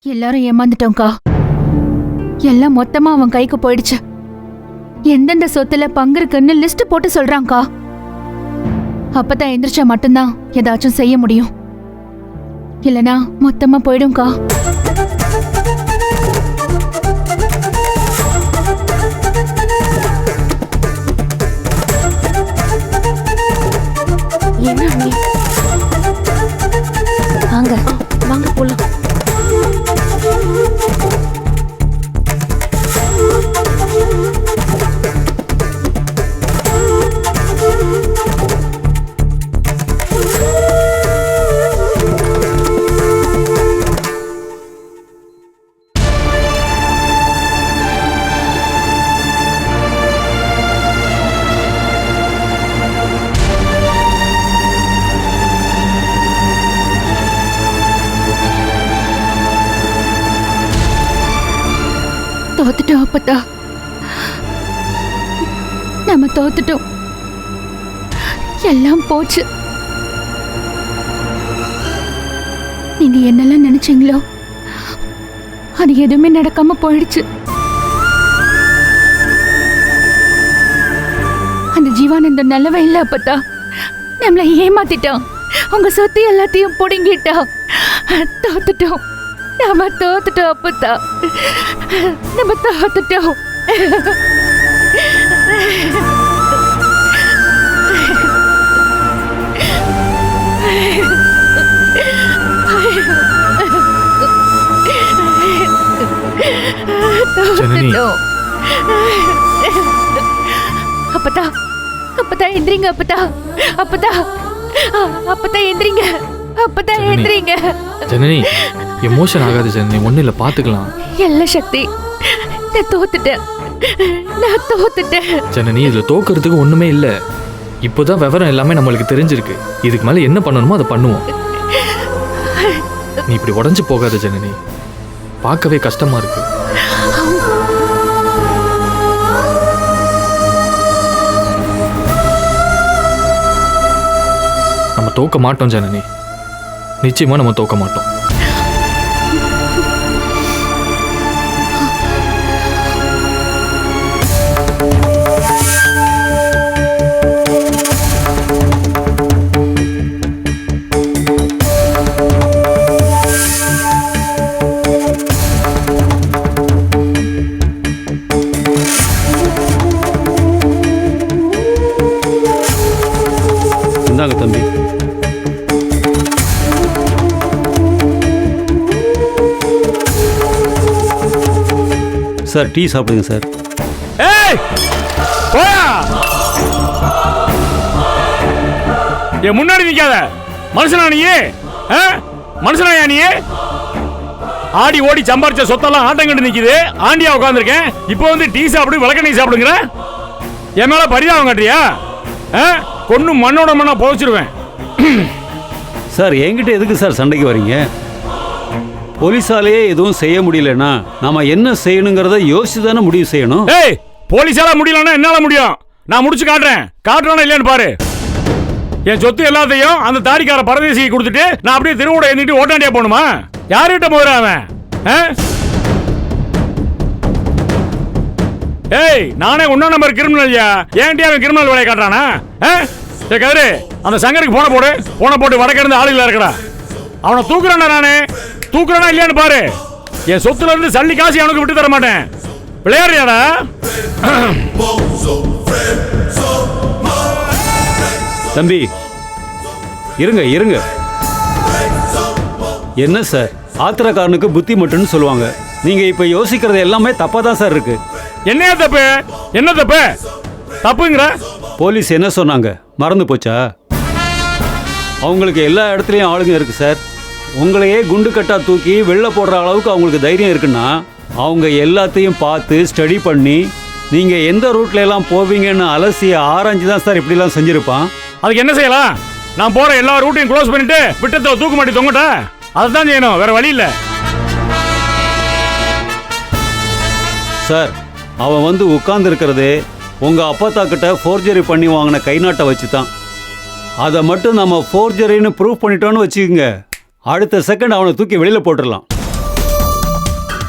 எல்லாரும் ஏமாந்துட்டோம்க்கா. எல்லாம் மொத்தமா அவன் கைக்கு போயிடுச்சு. எந்தெந்த சொத்துல பங்கு இருக்குன்னு லிஸ்ட் போட்டு சொல்றான்க்கா. அப்பதான் எந்திரிச்சா மட்டும்தான் ஏதாச்சும் செய்ய முடியும். இல்லனா மொத்தமா போயிடும்க்கா. என்ன நீ வாங்க வாங்க போலாம். தோத்துட்டோம் அப்பத்தா. நம்ம தோத்துட்டோம். எல்லாம் போச்சு. நீங்க என்னெல்லாம் நினைச்சீங்களோ அது எதுவுமே நடக்காம போயிடுச்சு. அந்த ஜீவானந்தம் நல்லவன் இல்ல அப்பத்தா. நம்மளை ஏமாத்திட்டான். உங்க சொத்து எல்லாத்தையும் புடுங்கிட்டான். தோத்துட்டோம். நம்ம தோத்துட்டோம் அப்பத்தா. நம்ம தோத்துட்டோம். அப்பதா அப்பதா எந்திரிங்க. அப்பதா அப்பதா அப்பதா எந்திரிங்க. அப்பதா எந்திரிங்க. ஜனனி எமோஷன் ஆகாது ஜனனி, ஒன்னும் இல்ல, பாத்துக்கலாம். எல்லா சக்தி, நான் தோத்துட்டேன். நான் தோத்துட்டேன் ஜனனி. இதுல தோக்குறதுக்கு ஒண்ணுமே இல்ல. இப்போதான் விவரம் எல்லாமே நம்மளுக்கு தெரிஞ்சிருக்கு. இதுக்கு மேல என்ன பண்ணணுமோ அதை பண்ணுவோம். நீ இப்படி உடஞ்சு போகாத ஜனனி, பார்க்கவே கஷ்டமா இருக்கு. நம்ம தோக்க மாட்டோம் ஜனனி, நிச்சயமா நம்ம தோக்க மாட்டோம். இந்தாங்க தம்பி. சார் டீ சாப்பிடுங்க சார். ஏய் போயா, என் முன்னாடி நிக்காத. மனுஷனா நீ? மனுஷனாயா நீ? ஆடி ஓடி சம்பாரிச்ச சொத்தெல்லாம் ஆட்டங்கண்டு நிக்குது. ஆண்டியா உட்காந்துருக்கேன். இப்போ வந்து டீ சாப்பிடு, விளக்கெண்ணெய் சாப்பிடுங்கிற. என் மேல பரிதாபம் காட்டுறியா? கொன்னு மண்ணோட மண்ணா புதைச்சிருவேன். சார் என்கிட்ட எதுக்கு சார் சண்டைக்கு வரீங்க? போலீஸாலேயே எதுவும் செய்ய முடியலன்னா நாம என்ன செய்யணுங்கிறத யோசிச்சு தானே முடிவு செய்யணும். ஏய், போலீஸால முடியலன்னா என்னால முடியும். நான் முடிச்சு காட்டுறேன். காட்டுறானா இல்லையான்னு பாரு. என் சொத்து எல்லாத்தையும் அந்த தாடிக்கார பரதேசியை கொடுத்துட்டு நான் அப்படியே திருவோட எழுந்திட்டு ஓட்டாண்டியா போகணுமா? யார்கிட்ட போறான் அவன்? ஏய், நானே ஒன்னா நம்பர் கிரிமினல்யா. ஏன்டி அவன் கிரிமினல் வேலையை காட்டுறானா? கதிரு, அந்த சங்கருக்கு போன போடு. போன போட்டு வடக்க இருந்து ஆளுங்களா இருக்கடா. அவனை தூக்குறானா? நானே தூக்குறானா இல்லையான்னு பாரு. என் சொத்துல இருந்து சல்லி காசு அவனுக்கு விட்டு தர மாட்டேன். விளையாடுறியாடா? தம்பி இருங்க இருங்க. என்ன சார், ஆத்திரக்காரனுக்கு புத்தி மட்டும்னு சொல்லுவாங்க. நீங்க இப்ப யோசிக்கிறது எல்லாமே தப்பா தான் சார் இருக்கு. என்ன தப்பு? என்ன தப்பு? தப்புங்கிற போலீஸ் என்ன சொன்னாங்க மறந்து போச்சா? அவங்களுக்கு எல்லா இடத்துலையும் ஆளுங்க இருக்கு சார். உங்களையே குண்டு கட்டா தூக்கி வெளில போடுற அளவுக்கு அவங்களுக்கு தைரியம் இருக்குன்னா அவங்க எல்லாத்தையும் பார்த்து ஸ்டடி பண்ணி நீங்க எந்த ரூட்ல எல்லாம் போவீங்கன்னு அலசி ஆராய்ச்சி தான் சார் இப்படிலாம் செஞ்சிருப்பான். அதுக்கு என்ன செய்யலாம்? நான் போற எல்லா ரூட்டையும் க்ளோஸ் பண்ணிட்டு விட்டத்தை தூக்கு மாட்டி தொங்கட்ட. அதுதான் செய்யணும், வேற வழி இல்லை சார். அவன் வந்து உட்கார்ந்து இருக்கிறதே உங்க அப்பத்தா கிட்ட ஃபோர்ஜரி பண்ணி வாங்கின கைநாட்டை வச்சு தான். அதை மட்டும் நம்ம ஃபோர்ஜரின்னு ப்ரூவ் பண்ணிட்டோன்னு வச்சுக்கோங்க, அடுத்த செகண்ட் அவனை தூக்கி வெளியில போட்டுடலாம்.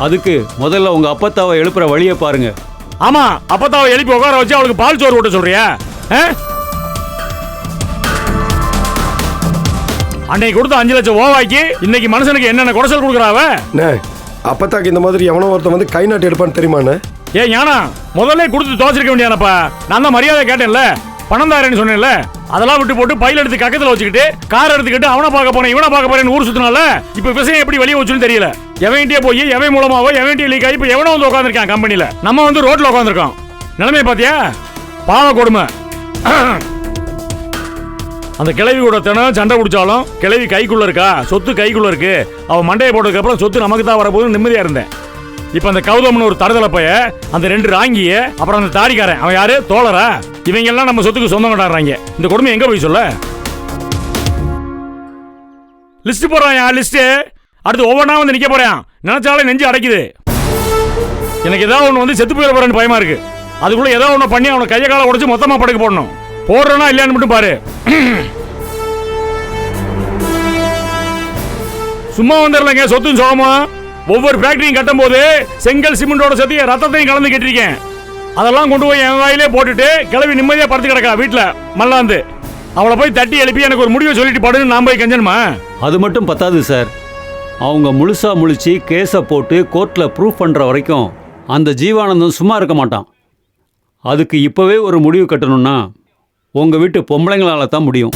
அதுக்கு முதல்ல உங்க அப்பத்தாவை எழுப்புற வழியை பாருங்க. ஆமா, அப்பத்தாவை எழுப்பி உட்கார வச்சு அவளுக்கு பால் சோறு ஊட்ட சொல்றியா? அன்னைக்கு கொடுத்த 5 லட்சம் ஓவாய்க்கு இன்னைக்கு மனுஷனுக்கு என்னென்ன குறைச்சல் கொடுக்குறாவ? அப்பத்தாக்கு இந்த மாதிரி எவனோ ஒருத்தன் வந்து கை நாட்டு எடுப்பான்னு தெரியுமாண்ணே? ஞானா, முதல்ல கொடுத்து தோச்சிருக்க வேண்டியானப்பா. நான் தான் மரியாதை கேட்டேன்ல, பணம் தாரேன்னு சொன்னேன்ல, அதெல்லாம் விட்டு போட்டு பையில எடுத்து கக்கத்துல வச்சுக்கிட்டு கார் எடுத்துக்கிட்டு அவனை பார்க்க போறேன் இவனை பார்க்க போறேன்னு ஊர் சுத்தினால இப்ப விஷயம் எப்படி வெளியே வச்சுன்னு தெரியல. எவன்கிட்டயே போய் எவன் மூலமாவோ எவன்கிட்ட லீக் ஆகி இப்ப எவனோ வந்து உட்காந்துருக்கான் கம்பெனில. நம்ம வந்து ரோட்ல உட்காந்துருக்கோம். நிலைமையை பாத்தியா? பாவ கொடுமை. அந்த கிழவி கூட தினம் சண்டை பிடிச்சாலும் கிழவி கைக்குள்ள இருக்கா, சொத்து கைக்குள்ள இருக்கு, அவன் மண்டையை போட்டதுக்கு அப்புறம் சொத்து நமக்கு தான் வரப்போகுது நிம்மதியா இருந்தேன். இப்ப அந்த கௌதம்னு ஒரு தருதலை பைய, அந்த 2 ராங்கிய, அப்புறம் அந்த தாடிக்காரன் அவன் யாரு தோழரா, இவங்க எல்லாம் நம்ம சொத்துக்கு சொந்தம் கொண்டாடுறாங்க. இந்த கொடுமை எங்க போய் சொல்ல? லிஸ்ட் போறான் லிஸ்ட். அடுத்து ஒவ்வொன்றா வந்து நிக்க போறான். நினைச்சாலே நெஞ்சு அடைக்குது. எனக்கு ஏதாவது ஒண்ணு வந்து செத்து போயிட போறேன்னு பயமா இருக்கு. அதுக்குள்ள ஏதாவது ஒண்ணு பண்ணி அவனை கையை காலை உடைச்சு மொத்தமா படுக்க போடணும். போடுறனா இல்லையான்னு மட்டும் பாரு. சும்மா வந்துடலங்க சொத்துன்னு சோகமா. ஒவ்வொரு ஃபேக்டரியும் கட்டும் போது செங்கல் சிமெண்டோட சேர்த்து ரத்தத்தையும் கலந்து கட்டிருக்கேன். அதெல்லாம் கொண்டு போய் என் வாயிலே போட்டுட்டு கிளவி நிம்மதியா படுத்து கிடக்கா வீட்டுல மல்லாந்து. அவளை போய் தட்டி எழுப்பி எனக்கு ஒரு முடிவை சொல்லிட்டு படுன்னு நான் போய் கெஞ்சணுமா? அது மட்டும் பத்தாது சார். அவங்க முழுசா முழிச்சு கேஸை போட்டு கோர்ட்ல ப்ரூஃப் பண்ற வரைக்கும் அந்த ஜீவானந்தம் சும்மா இருக்க மாட்டான். அதுக்கு இப்பவே ஒரு முடிவு கட்டணும்னா உங்க வீட்டு பொம்பளைங்களால தான் முடியும்.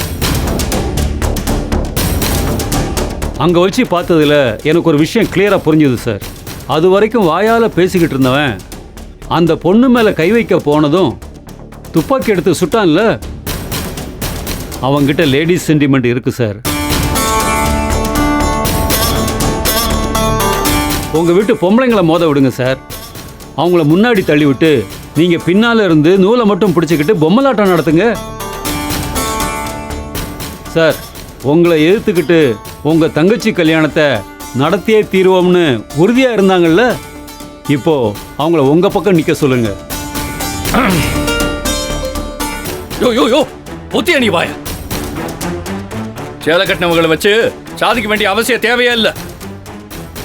அங்கே வச்சு பார்த்ததுல எனக்கு ஒரு விஷயம் கிளியராக புரிஞ்சுது சார். அது வரைக்கும் வாயால் பேசிக்கிட்டு இருந்தவன் அந்த பொண்ணு மேலே கை வைக்க போனதும் துப்பாக்கி எடுத்து சுட்டான்ல, அவங்கிட்ட லேடிஸ் சென்டிமெண்ட் இருக்கு சார். உங்கள் வீட்டு பொம்பளைங்களை மோத விடுங்க சார். அவங்கள முன்னாடி தள்ளி விட்டு நீங்கள் பின்னால் இருந்து நூலை மட்டும் பிடிச்சிக்கிட்டு பொம்மலாட்டம் நடத்துங்க சார். உங்களை எதிர்த்துக்கிட்டு உங்க தங்கச்சி கல்யாணத்தை நடத்தியே தீர்வோம்னு உறுதியா இருந்தாங்கல்ல, இப்போ அவங்கள உங்க பக்கம் நிக்க சொல்லுங்க. யோ யோ யோ ஒத்தியா நீ வாய. சேலை கட்டினவங்களை வச்சு சாதிக்க வேண்டிய அவசியம் தேவையே இல்லை.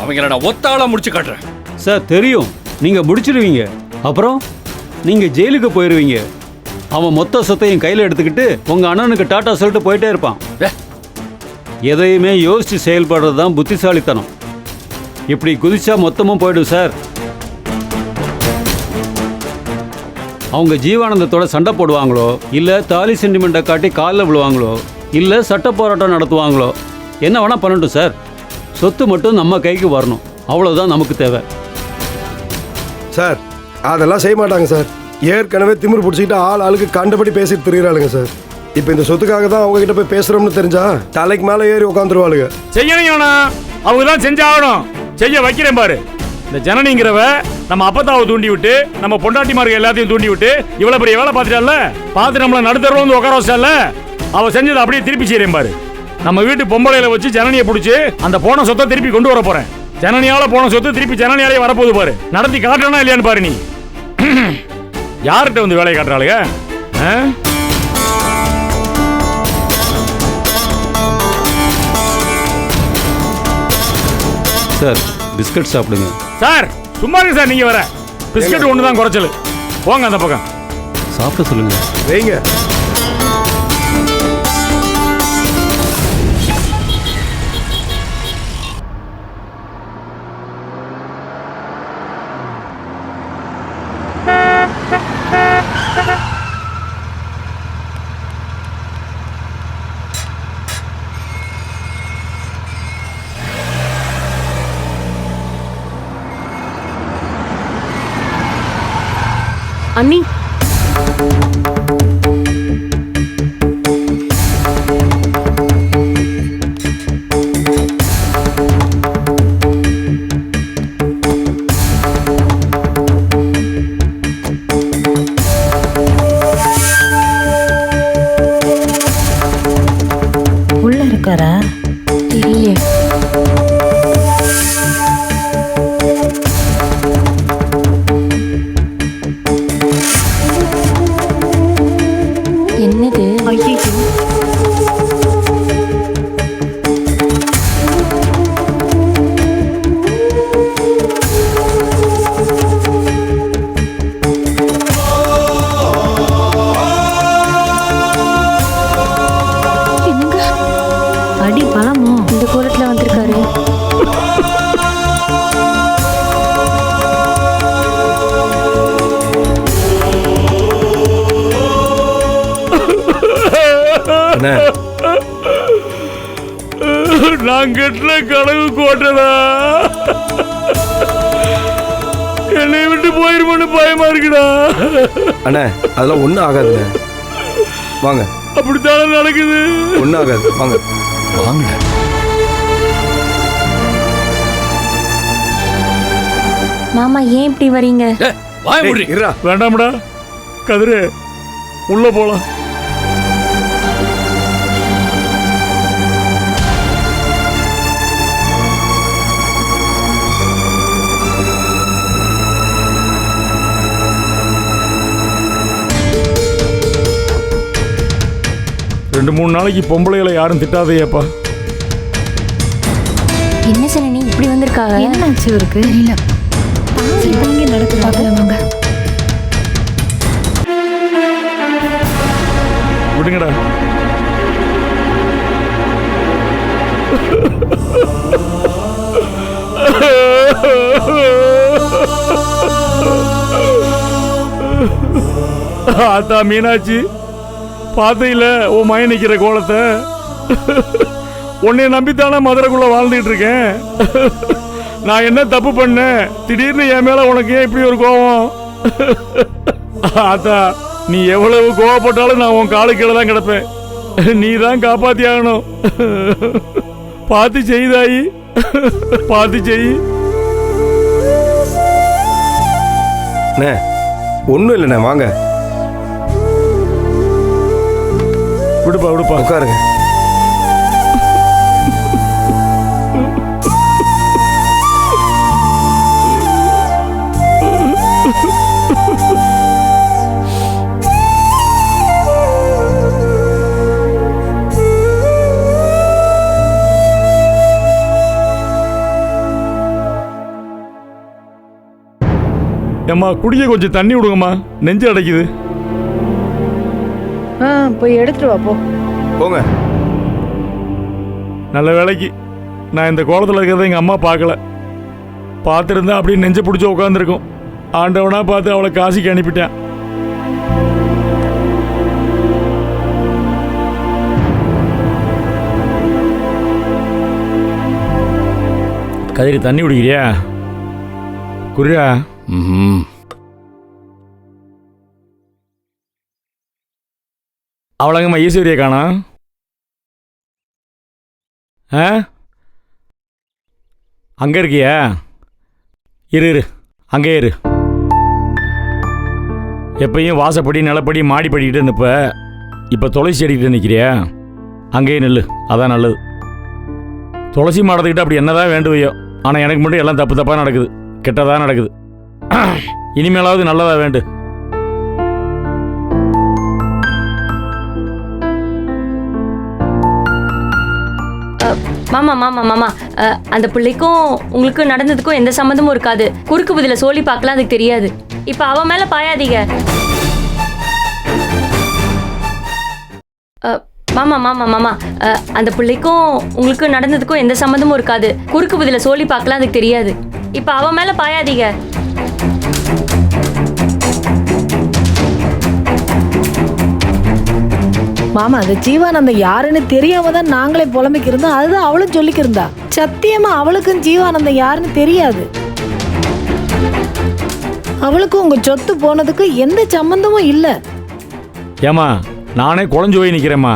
அவங்கள நான் ஒத்தாளா முடிச்சு காட்டுறேன். சார் தெரியும் நீங்க முடிச்சிருவீங்க, அப்புறம் நீங்க ஜெயிலுக்கு போயிருவீங்க. அவன் மொத்த சொத்தையும் கையில் எடுத்துக்கிட்டு உங்க அண்ணனுக்கு டாட்டா சொல்லிட்டு போயிட்டே இருப்பான். எதையுமே யோசிச்சு செயல்படுறது தான் புத்திசாலித்தனம். இப்படி குதிச்சா மொத்தமும் போயிடும் சார். அவங்க ஜீவானந்தத்தோட சண்டை போடுவாங்களோ, இல்லை தாலி சென்டிமெண்ட்டை காட்டி காலில் விழுவாங்களோ, இல்லை சட்ட போராட்டம் நடத்துவாங்களோ, என்ன வேணால் பண்ணட்டும் சார். சொத்து மட்டும் நம்ம கைக்கு வரணும், அவ்வளோதான் நமக்கு தேவை சார். அதெல்லாம் செய்ய மாட்டாங்க சார். ஏற்கனவே திமிரு பிடிச்சிக்கிட்டு ஆளுக்கு கண்டபடி பேசிட்டு திரிகிறாளுங்க சார். இப்போ இந்த சொத்துக்காக தான் அவங்க கிட்ட போய் பேசுறோம்னு தெரிஞ்சா தலைக்கு மேலே ஏறி உட்காந்துருவாளுங்க. செய்யணும், அவங்க தான் செஞ்சாகணும். செய்ய வைக்கிறேன் பாரு. இந்த ஜனனிங்கிறவ நம்ம அப்பத்தாவை தூண்டி விட்டு நம்ம பொண்டாட்டிமார்கள் எல்லாத்தையும் தூண்டி விட்டு இவ்வளவு பெரிய வேலை பார்த்துட்டால, பார்த்து நம்மளை நடுத்தரவு வந்து உட்கார வச்சால, அவ செஞ்சதை அப்படியே திருப்பி செய்யறேன் பாரு. நம்ம வீட்டு பொம்பளையில வச்சு ஜனனியை பிடிச்சி அந்த போன சொத்தை திருப்பி கொண்டு வர போறேன். ஜனனியால போன சொத்து திருப்பி ஜனனியாலே வரப்போகுது பாரு. நடத்தி காட்டுறனா இல்லையான்னு பாரு. நீ யார்கிட்ட வந்து வேலையை காட்டுறாளுங்க? சார் பிஸ்கட் சாப்பிடுங்க சார். சும்மா இருக்கு சார். நீங்க வர பிஸ்கட் ஒன்று தான் குறைச்சல். போங்க அந்த பக்கம் சாப்பிட சொல்லுங்க. வைங்க. அண்ணி, உள்ள இருக்காரா? தெரியலையே. நான் கட்டின கனவு கோட்டதா என்னை விட்டு போயிருமோன்னு பயமா இருக்குடா. அண்ணே அதெல்லாம் ஒன்றும் ஆகாதுண்ணே, வாங்க. அப்படித்தானே நடக்குது. ஒன்றும் ஆகாது, வாங்க வாங்க. மாமா ஏன் இப்படி வரீங்க? வாய மூடி. இருடா. வேண்டாம்டா கதிரு, உள்ள போலாம். ரெண்டு மூணு நாளைக்கு பொம்பளைகளை யாரும் திட்டாதையப்பா. என்ன ஜனனி இப்படி வந்திருக்காங்க? என்னாச்சு இருக்கு தெரியல. சரி வாங்க நடக்குது, பார்க்கலாம் வாங்க. விடுங்கடா. ஆத்தா மீனாட்சி, பார்த்தையில உன் மயன் நிக்கிற கோலத்தை. உன்னை நம்பித்தானே மதுரைக்குள்ள வாழ்ந்துட்டு இருக்கேன். நான் என்ன தப்பு பண்ணேன்? திடீர்னு என் மேல உனக்கு ஏன் இப்படி ஒரு கோபம்? ஆத்தா, நீ எவ்வளவு கோவப்பட்டாலும் நான் உன் காலு கீழே தான் கிடப்பேன். நீ தான் காப்பாத்தி ஆகணும். பார்த்து செய்தாயி, பார்த்து செய். அண்ணே ஒன்றும் இல்லைண்ணே, வாங்க விடுப்பா விடுப்பா. உட்காருங்க. ஏம்மா குடிக்க கொஞ்சம் தண்ணி விடுங்கம்மா, நெஞ்சு அடைக்குது. போய் எடுத்துட்டு வா போ. போங்க. நல்ல வேலைக்கு நான் இந்த கோலத்தில் இருக்கிறத எங்கள் அம்மா பார்க்கல. பார்த்துருந்தா அப்படியே நெஞ்சு பிடிச்சி உட்காந்துருக்கும். ஆண்டவனா பார்த்து அவளை காசிக்கு அனுப்பிட்டேன். கதிரி தண்ணி குடிக்கிறியா? குரியா. அவளங்கம்மா ஈஸ்வரியை காணா? ஆ, அங்கே இருக்கியா? இரு அங்கே இரு. எப்பயும் வாசப்படி நிலப்படி மாடி படிக்கிட்டு நிற்ப, இப்போ துளசி செடிக்கிட்டு நிற்கிறியா? அங்கேயே நில்லு, அதான் நல்லது. துளசி மாடத்துக்கிட்ட அப்படி என்னதான் வேண்டுவையோ, ஆனால் எனக்கு மட்டும் எல்லாம் தப்பு தப்பாக நடக்குது, கெட்டதாக நடக்குது. இனிமேலாவது நல்லதா வேண்டு. மாமா மாமா மாமா அந்த பிள்ளைக்கும் உங்களுக்கு நடந்ததுக்கும் எந்த சம்மந்தமும் இருக்காது. குறுக்கு பதில சொல்லி பார்க்கலாம், அதுக்கு தெரியாது. இப்ப அவ மேல பாயாதீங்க. மாமா மாமா மாமா அந்த பிள்ளைக்கும் உங்களுக்கு நடந்ததுக்கும் எந்த சம்மந்தமும் இருக்காது. குறுக்கு பதில சொல்லி பார்க்கலாம், அதுக்கு தெரியாது. இப்ப அவ மேல பாயாதீங்க. மாமா அந்த ஜீவானந்தம் யாருன்னு தெரியாம தான் நாங்களே புலம்பிக்கு இருந்தோம். அதுதான் அவளும் சொல்லிக்கிருந்தா. சத்தியமா அவளுக்கும் ஜீவானந்தம் யாருன்னு தெரியாது. அவளுக்கும் உங்க சொத்து போனதுக்கு எந்த சம்பந்தமும் இல்ல. ஏமா நானே குழஞ்சு போய் நிற்கிறேம்மா.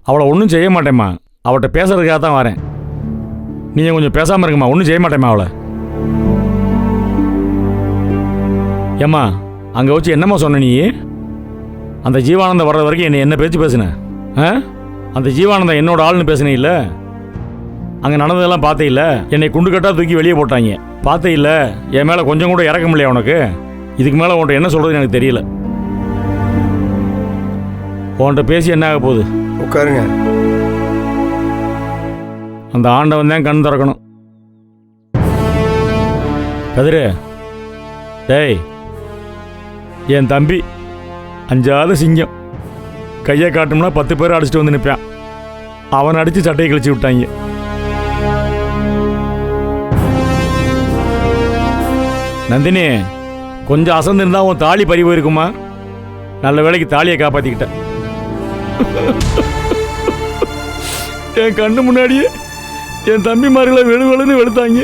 அவளை ஒன்றும் செய்ய மாட்டேம்மா. அவள்கிட்ட பேசுறதுக்காக தான் வரேன். நீங்கள் கொஞ்சம் பேசாமல் இருக்குமா, ஒன்றும் செய்ய மாட்டேம்மா அவளை. ஏம்மா அங்கே வச்சு என்னம்மா சொன்ன நீ? அந்த ஜீவானந்தம் வர்ற வரைக்கும் என்ன பேச்சு பேசுனேன்? ஆ, அந்த ஜீவானந்தம் என்னோட ஆள்னு பேசுனே இல்லை? அங்கே நடந்ததெல்லாம் பார்த்தே இல்லை? என்னை குண்டு கட்டா தூக்கி வெளியே போட்டாங்க, பார்த்தே இல்லை? என் மேலே கொஞ்சம் கூட இறக்க முடியல உனக்கு? இதுக்கு மேலே உன்ட்ட என்ன சொல்கிறது எனக்கு தெரியல. உன்கிட்ட பேசி என்ன ஆக போகுது? உட்காருங்க. அந்த ஆண்டவன் தான் கண் திறக்கணும். கதிரு, டேய், என் தம்பி அஞ்சாத சிங்கம். கையை காட்டோம்னா 10 பேர் அடிச்சுட்டு வந்து நிற்பான். அவன் அடித்து சட்டையை கழிச்சு விட்டாங்க. நந்தினி, கொஞ்சம் அசந்திருந்தா உன் தாலி பறி போயிருக்குமா? நல்ல வேளைக்கு தாலியை காப்பாற்றிக்கிட்டேன். என் கண்ணு முன்னாடியே என் தம்பிமார்களை வெளுவெளுன்னு வெளுத்தாங்க.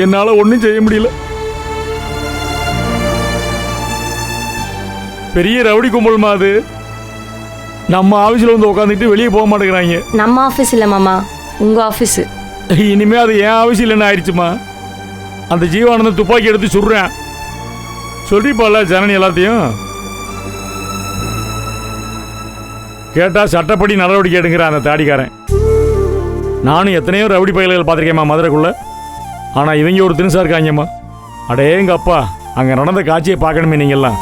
என்னால் ஒன்றும் செய்ய முடியல. பெரிய ரவுடி கும்பல்மா அது. நம்ம ஆஃபீஸில் வந்து உட்காந்துட்டு வெளியே போக மாட்டேங்கிறாங்க. நம்ம ஆஃபீஸ் இல்லை மாமா, உங்கள் ஆஃபீஸு. இனிமே அது என் ஆஃபீஸ் இல்லைன்னு ஆயிடுச்சுமா. அந்த ஜீவானந்தம் துப்பாக்கி எடுத்து சுடுறேன் சொல்லிப்பால ஜனனி எல்லாத்தையும். கேட்டா சட்டப்படி நடவடிக்கை எடுங்கிற அந்த தாடிக்காரன். நானும் எத்தனையோ ரவுடி பயல்கள் பார்த்துருக்கேம்மா மதுரைக்குள்ள. ஆனால் இவங்க ஒரு தினுசா இருக்காங்கம்மா. அடே எங்க அப்பா, அங்கே நடந்த காட்சியை பார்க்கணுமே நீங்கெல்லாம்.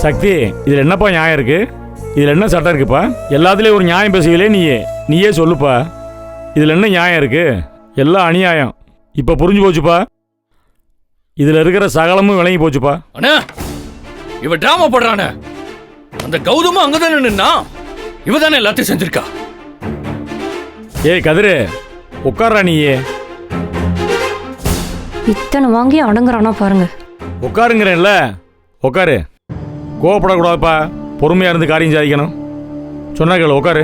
சக்தி, இதில் என்னப்பா நியாயம் இருக்கு? இதில் என்ன சட்டம் இருக்குப்பா? எல்லாத்துலேயும் ஒரு நியாயம் பேசுவீங்களே நீயே சொல்லுப்பா. இதில் என்ன நியாயம் இருக்கு? எல்லாம் அநியாயம். இப்போ புரிஞ்சு போச்சுப்பா. இதில் இருக்கிற சகலமும் விளங்கி போச்சுப்பா. அண்ணா, இவ டிராமா பண்றானே. அந்த கௌதமும் அங்கதானே நின்னா. இவ தானே எல்லாத்தையும் செஞ்சிருக்கா. ஏய் கதிரு, உட்கார்றா நீயே. இத்தனை வாங்கி அடங்குறானா பாருங்க. உட்காருங்கிறேன்ல, உட்காரு. கோவப்படக்கூடாதுப்பா, பொறுமையாக இருந்து காரியம் சாதிக்கணும். சொன்னா கேளு, உட்காரு.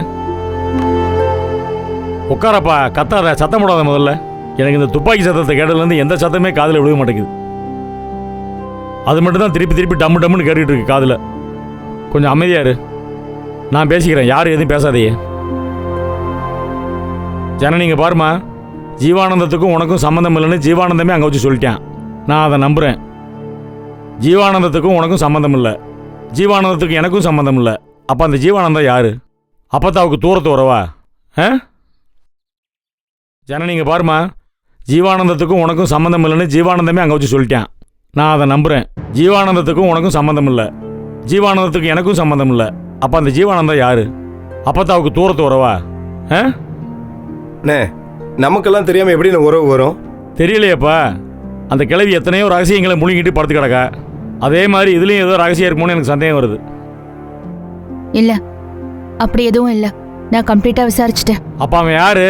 உட்காரப்பா, கத்தாத, சத்தம் போடாத முதல்ல. எனக்கு இந்த துப்பாக்கி சத்தத்தை கேட்டதுலேருந்து எந்த சத்தமே காதில் விழுக மாட்டேங்குது. அது மட்டும் தான் திருப்பி திருப்பி டம்மு டம்முன்னு கேட்டுக்கிட்டு இருக்கு காதில். கொஞ்சம் அமைதியா இரு, நான் பேசிக்கிறேன். யாரும் எதுவும் பேசாதையே. ஜனனிங்க பாருமா, ஜீவானந்தத்துக்கும் உனக்கும் சம்மந்தம் இல்லைன்னு ஜீவானந்தமே அங்கே வச்சு சொல்லிட்டேன். நான் அதை நம்புகிறேன். ஜீவானந்தத்துக்கும் உனக்கும் சம்மந்தம் இல்லை, ஜீவானந்தத்துக்கு எனக்கும் சம்மந்தம் இல்லை. அப்போ அந்த ஜீவானந்தம் யாரு? அப்பத்தாவுக்கு தூரத்து உறவா? ஜனனிங்க பாருமா, ஜீவானந்தத்துக்கும் உனக்கும் சம்மந்தம் இல்லைன்னு ஜீவானந்தமே அங்கே வச்சு சொல்லிட்டேன். நான் அதை நம்புகிறேன். ஜீவானந்தத்துக்கும் உனக்கும் சம்மந்தம் இல்லை, ஜீவானந்தத்துக்கு எனக்கும் சம்மந்தம் இல்லை. அப்போ அந்த ஜீவானந்தம் யாரு? அப்பத்தாவுக்கு தூரத்து உறவா? அண்ணே, நமக்கெல்லாம் தெரியாமல் எப்படி உறவு வரும்? தெரியலையேப்பா. அந்த கிழவி எத்தனையோ ரகசியங்களை முழுங்கிட்டு படுத்து கிடக்கா. அதே மாதிரி இதுலேயும் ஏதோ ரகசியம் இருக்குமோன்னு எனக்கு சந்தேகம் வருது. இல்ல, அப்படி எதுவும் இல்ல. நான் கம்ப்ளீட்டா விசாரிச்சுட்டேன். அப்ப அவன் யாரு?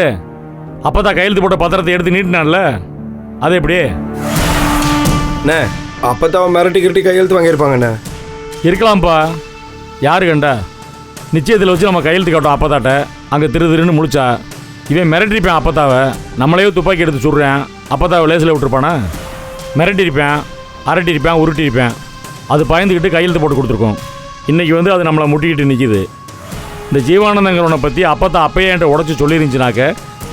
அப்பதான் கையெழுத்து போட்ட பத்திரத்தை எடுத்து நீட்டினான்ல, அது எப்படி? அண்ணே, அப்பதான் மிரட்டி கிரட்டி கையெழுத்து வாங்கியிருப்பாங்கண்ணே. இருக்கலாம்ப்பா, யாரு கண்டா? நிச்சயத்தில் வச்சு நம்ம கையெழுத்து காட்டோம் அப்பதாட்ட. அங்கே திருன்னு முழிச்சா இவன் மிரட்டிருப்பேன் அப்பத்தாவை. நம்மளையோ துப்பாக்கி எடுத்து சுடுறேன், அப்பத்தாவை லேசில் விட்டுருப்பானா? மிரட்டிருப்பேன், அரட்டியிருப்பேன், உருட்டியிருப்பேன். அது பயந்துக்கிட்டு கையெழுத்து போட்டு கொடுத்துருக்கோம். இன்றைக்கி வந்து அது நம்மளை முட்டிக்கிட்டு நிற்கிது. இந்த ஜீவானந்தங்கிறவனை பற்றி அப்பத்தா அப்பயே என்கிட்ட உடச்சி சொல்லியிருந்துச்சுனாக்க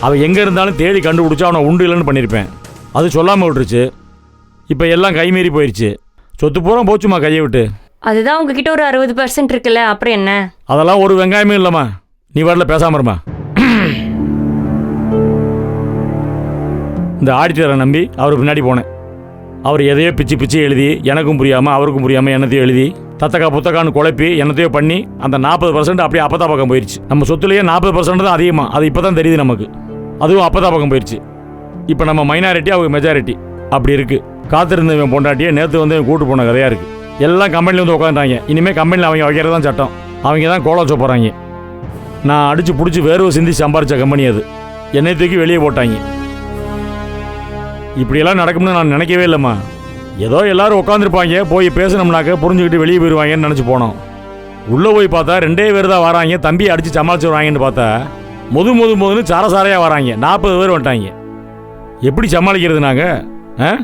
அவன் எங்கே இருந்தாலும் தேடி கண்டுபிடிச்சா அவனை உண்டு இல்லைன்னு பண்ணியிருப்பேன். அது சொல்லாமல் விட்டுருச்சு. இப்போ எல்லாம் கைமீறி போயிடுச்சு. சொத்து பூரா போச்சுமா கையை விட்டு. அதுதான் உங்ககிட்ட ஒரு 60% இருக்குல்ல, அப்புறம் என்ன? அதெல்லாம் ஒரு வெங்காயமே இல்லைம்மா. நீ வரல, பேசாம இருமா. இந்த ஆடிட்டரை நம்பி அவர் பின்னாடி போனேன். அவர் எதையோ பிச்சு பிச்சு எழுதி, எனக்கும் புரியாமல் அவருக்கும் புரியாமல் என்னத்தையோ எழுதி தத்தக்கா புத்தக்கான்னு குழப்பி என்னத்தையோ பண்ணி அந்த 40% அப்படியே அப்பத்தா பக்கம் போயிடுச்சு. நம்ம சொத்துலேயே 40% தான் அதிகமாக. அது இப்போ தான் தெரியுது நமக்கு. அதுவும் அப்பத்தா பக்கம் போயிடுச்சு. இப்போ நம்ம மைனாரிட்டி, அவங்க மெஜாரிட்டி அப்படி இருக்குது. காத்திருந்தவன் பொண்டாட்டியே நேற்று வந்து கூட்டு போன கதையாக இருக்குது. எல்லாம் கம்பெனியில் வந்து உட்காந்துட்டாங்க. இனிமேல் கம்பெனியில் அவங்க வைக்கிறது தான் சட்டம். அவங்க தான் கோலம் வச்ச போகிறாங்க. நான் அடித்து பிடிச்சி வேர்வை சிந்தி சம்பாரித்த கம்பெனி அது. என்னை தூக்கி வெளியே போட்டாங்க. இப்படியெல்லாம் நடக்கும்னு நான் நினைக்கவே இல்லைம்மா. ஏதோ எல்லாரும் உட்காந்துருப்பாங்க, போய் பேசணும்னாக்க புரிஞ்சுக்கிட்டு வெளியே போயிடுவாங்கன்னு நினச்சி போனோம். உள்ளே போய் பார்த்தா 2 பேர் தான் வராங்க. தம்பியை அடித்து சமாளிச்சுடுவாங்கன்னு பார்த்தா முதுன்னு சாரசாரையாக வராங்க. 40 பேர் வந்துட்டாங்க. எப்படி சமாளிக்கிறது நாங்கள்?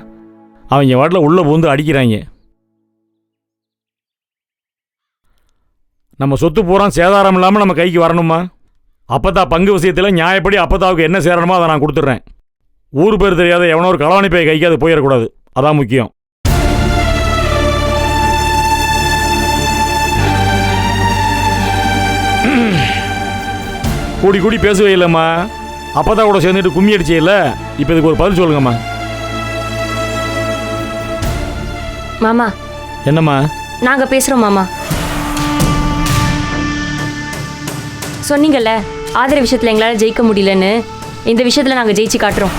அவங்க வாட்டில் உள்ளே பூந்து அடிக்கிறாங்க. நம்ம சொத்து பூரா சேதாரம் இல்லாமல் நம்ம கைக்கு வரணுமா? அப்பத்தா பங்கு விஷயத்தில் நியாயப்படி அப்பத்தாவுக்கு என்ன சேரணுமோ அதை நான் கொடுத்துட்றேன். ஊர் பேர் தெரியாத எவனோ ஒரு களவாணி பை கைக்கு அது போயிடக்கூடாது. அதான் முக்கியம். கூடி கூடி பேசுவே இல்லைம்மா. அப்பத்தா கூட சேர்ந்துட்டு கும்மி அடிச்சே இல்லை. இப்போ இதுக்கு ஒரு பதில் சொல்லுங்கம்மா. மாமா. என்னம்மா? நாங்க பேசுறோம் மாமா. சொன்னீங்கல்ல, ஆதரவு விஷயத்துல எங்களால் ஜெயிக்க முடியலன்னு. இந்த விஷயத்துல நாங்க ஜெயிச்சு காட்டுறோம்.